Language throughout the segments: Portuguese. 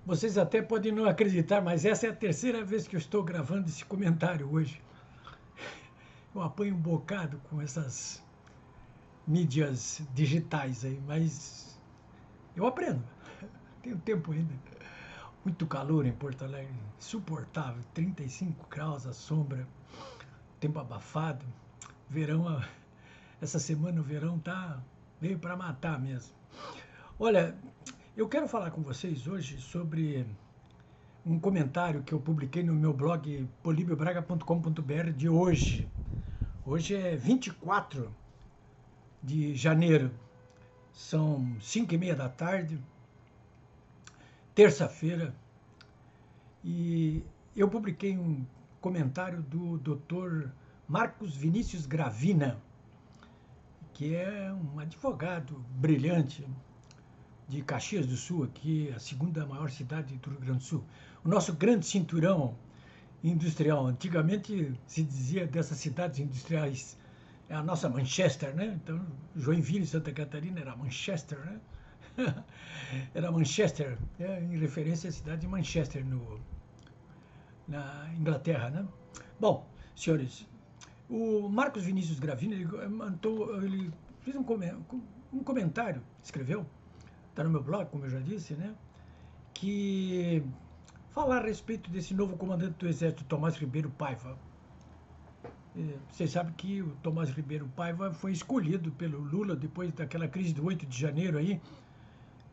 Vocês até podem não acreditar, mas essa é a terceira vez que eu estou gravando esse comentário hoje. Eu apanho um bocado com essas mídias digitais aí, mas eu aprendo. Tenho tempo ainda. Muito calor em Porto Alegre, insuportável, 35 graus à sombra, tempo abafado. Verão, essa semana o verão veio para matar mesmo. Olha, eu quero falar com vocês hoje sobre um comentário que eu publiquei no meu blog polibiobraga.com.br de hoje. Hoje é 24 de janeiro, são 5:30 da tarde, terça-feira, e eu publiquei um comentário do Dr. Marcos Vinícius Gravina, que é um advogado brilhante de Caxias do Sul, aqui a segunda maior cidade do Rio Grande do Sul. O nosso grande cinturão industrial. Antigamente se dizia dessas cidades industriais, é a nossa Manchester, né? Então, Joinville, Santa Catarina era Manchester, né? Era Manchester, em referência à cidade de Manchester, na Inglaterra, né? Bom, senhores, o Marcos Vinícius Gravina, ele fez um comentário, escreveu, está no meu blog, como eu já disse, né? Que falar a respeito desse novo comandante do Exército, Tomás Ribeiro Paiva. Vocês sabem que o Tomás Ribeiro Paiva foi escolhido pelo Lula depois daquela crise do 8 de janeiro aí,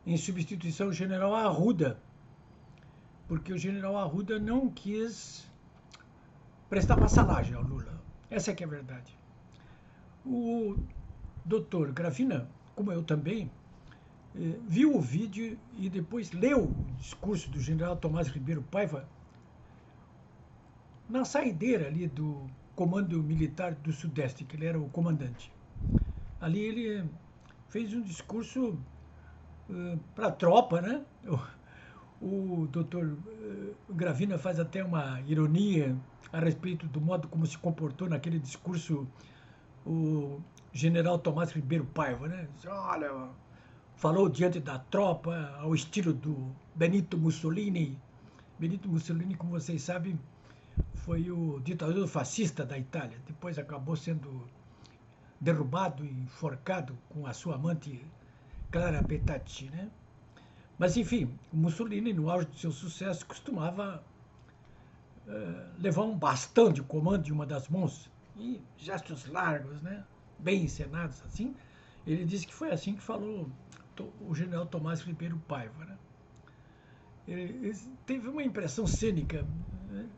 em substituição ao general Arruda, porque o general Arruda não quis prestar vassalagem ao Lula. Essa é que é a verdade. O doutor Gravina, como eu também, viu o vídeo e depois leu o discurso do general Tomás Ribeiro Paiva na saideira ali do Comando Militar do Sudeste, que ele era o comandante. Ali ele fez um discurso para a tropa, né? O doutor Gravina faz até uma ironia a respeito do modo como se comportou naquele discurso o general Tomás Ribeiro Paiva, né? Olha, falou diante da tropa ao estilo do Benito Mussolini. Benito Mussolini, como vocês sabem, foi o ditador fascista da Itália. Depois acabou sendo derrubado e enforcado com a sua amante Clara Petacci, né? Mas, enfim, o Mussolini, no auge do seu sucesso, costumava levar um bastão de comando em uma das mãos e gestos largos, né? Bem encenados, assim. Ele disse que foi assim que falou o general Tomás Ribeiro Paiva, né? Ele teve uma impressão cênica, né?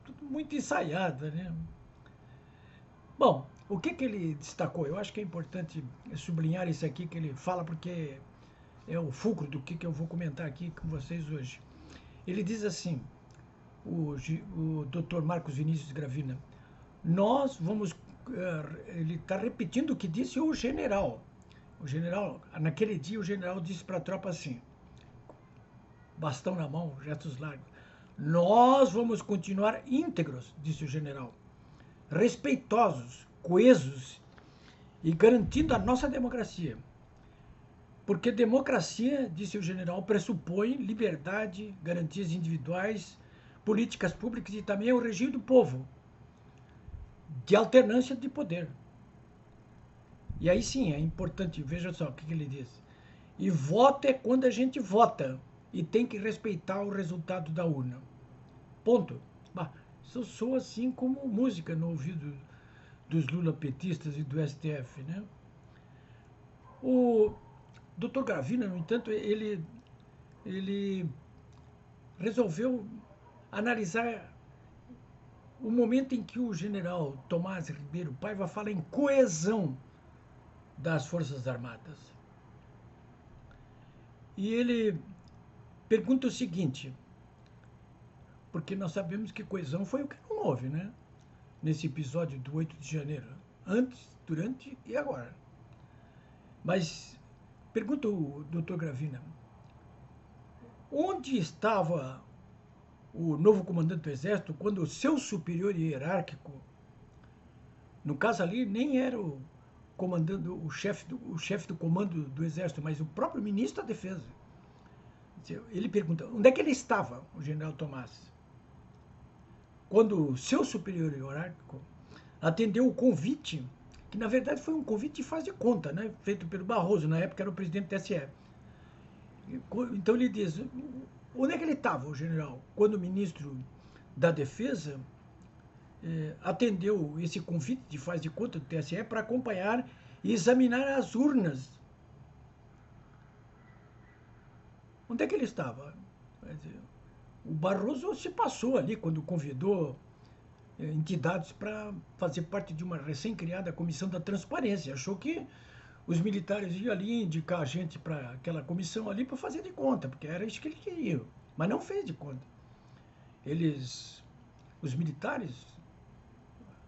Tudo muito ensaiada, né? Bom, o que ele destacou? Eu acho que é importante sublinhar isso aqui que ele fala, porque é o fulcro do que eu vou comentar aqui com vocês hoje. Ele diz assim, o Dr. Marcos Vinícius Gravina, nós vamos... ele está repetindo o que disse o general. O general, naquele dia, o general disse para a tropa assim, bastão na mão, gestos largos, nós vamos continuar íntegros, disse o general, respeitosos, coesos e garantindo a nossa democracia. Porque democracia, disse o general, pressupõe liberdade, garantias individuais, políticas públicas e também o regime do povo, de alternância de poder. E aí sim, é importante, veja só o que ele diz. E voto é quando a gente vota e tem que respeitar o resultado da urna. Ponto. Bah, isso soa assim como música no ouvido dos lulapetistas e do STF, né? O Dr. Gravina, no entanto, ele resolveu analisar o momento em que o general Tomás Ribeiro Paiva fala em coesão das Forças Armadas. E ele pergunta o seguinte, porque nós sabemos que coesão foi o que não houve, né? Nesse episódio do 8 de janeiro. Antes, durante e agora. Mas, pergunta o Dr. Gravina, onde estava o novo comandante do Exército quando o seu superior hierárquico, no caso ali, nem era o chefe do comando do Exército, mas o próprio ministro da Defesa, Ele pergunta, onde é que ele estava, o general Tomás, quando o seu superior hierárquico atendeu o convite, que na verdade foi um convite de faz de conta, né, feito pelo Barroso, na época era o presidente do TSE. Então ele diz, onde é que ele estava, o general, quando o ministro da Defesa atendeu esse convite de faz de conta do TSE para acompanhar e examinar as urnas. Onde é que ele estava? O Barroso se passou ali quando convidou entidades para fazer parte de uma recém-criada comissão da transparência. Achou que os militares iam ali indicar a gente para aquela comissão ali para fazer de conta, porque era isso que eles queriam. Mas não fez de conta. Os militares,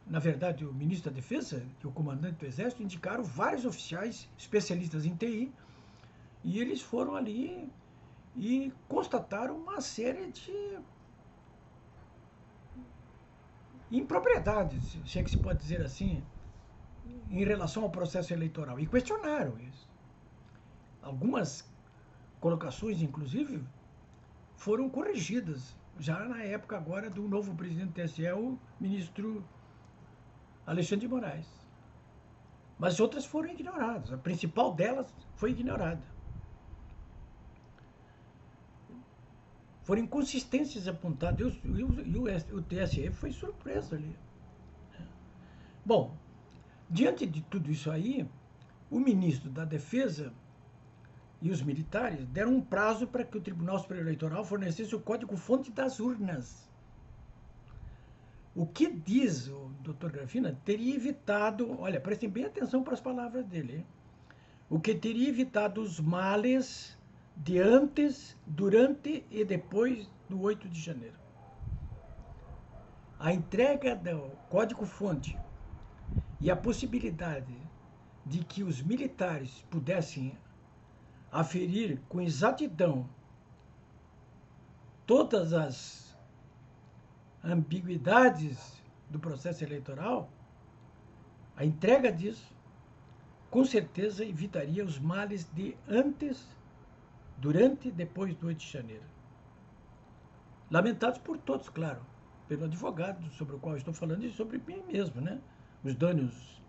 na verdade, o ministro da Defesa e o comandante do Exército indicaram vários oficiais especialistas em TI e eles foram ali e constataram uma série de impropriedades, se é que se pode dizer assim, em relação ao processo eleitoral. E questionaram isso. Algumas colocações, inclusive, foram corrigidas, já na época agora do novo presidente do TSE, o ministro Alexandre de Moraes. Mas outras foram ignoradas. A principal delas foi ignorada. Foram inconsistências apontadas e o TSE foi surpreso ali. Bom, diante de tudo isso aí, o ministro da Defesa e os militares deram um prazo para que o Tribunal Superior Eleitoral fornecesse o código-fonte das urnas. O que diz o doutor Gravina teria evitado, olha, prestem bem atenção para as palavras dele, hein? O que teria evitado os males de antes, durante e depois do 8 de janeiro. A entrega do código-fonte e a possibilidade de que os militares pudessem aferir com exatidão todas as ambiguidades do processo eleitoral, a entrega disso, com certeza, evitaria os males de antes, durante e depois do 8 de janeiro. Lamentados por todos, claro, pelo advogado sobre o qual estou falando e sobre mim mesmo, né? Os danos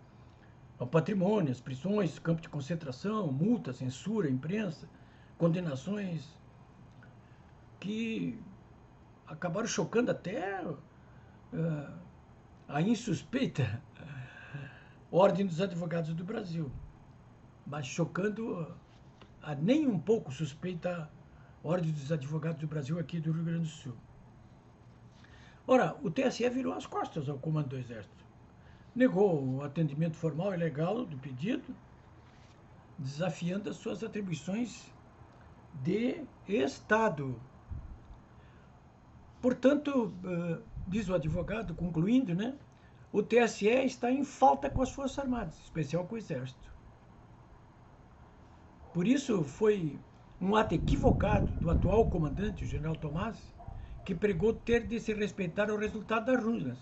ao patrimônio, as prisões, campo de concentração, multa, censura, imprensa, condenações que acabaram chocando até a insuspeita Ordem dos Advogados do Brasil, mas chocando a nem um pouco suspeita Ordem dos Advogados do Brasil aqui do Rio Grande do Sul. Ora, o TSE virou as costas ao comando do Exército. Negou o atendimento formal e legal do pedido, desafiando as suas atribuições de Estado. Portanto, diz o advogado, concluindo, né, o TSE está em falta com as Forças Armadas, em especial com o Exército. Por isso, foi um ato equivocado do atual comandante, o general Tomás, que pregou ter de se respeitar o resultado das urnas,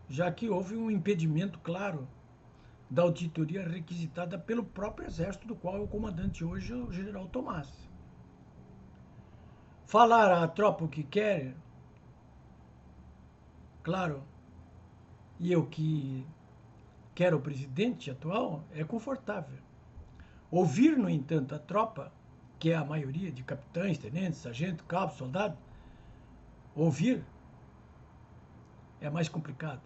já que houve um impedimento claro da auditoria requisitada pelo próprio Exército, do qual é o comandante hoje, o general Tomás. Falar à tropa o que quer, claro, e eu que quero o presidente atual, é confortável. Ouvir, no entanto, a tropa, que é a maioria de capitães, tenentes, sargentos, cabos, soldados, ouvir é mais complicado.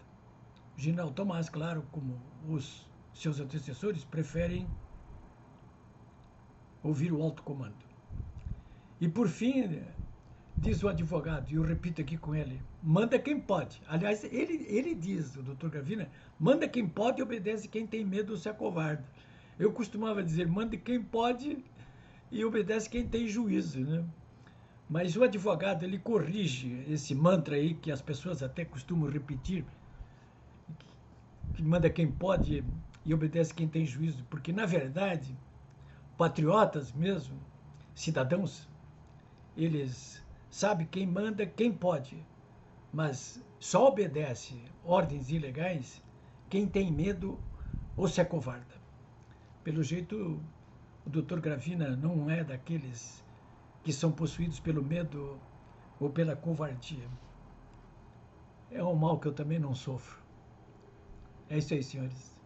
O general Tomás, claro, como os seus antecessores, preferem ouvir o alto comando. E, por fim, diz o advogado, e eu repito aqui com ele, manda quem pode. Aliás, ele diz, o doutor Gravina, manda quem pode e obedece quem tem medo ou se acovarda. Eu costumava dizer, manda quem pode e obedece quem tem juízo, né? Mas o advogado, ele corrige esse mantra aí que as pessoas até costumam repetir, que manda quem pode e obedece quem tem juízo, porque, na verdade, patriotas mesmo, cidadãos, eles sabem quem manda, quem pode, mas só obedece ordens ilegais quem tem medo ou se acovarda. Pelo jeito, o Dr. Gravina não é daqueles que são possuídos pelo medo ou pela covardia. É um mal que eu também não sofro. É isso aí, senhores.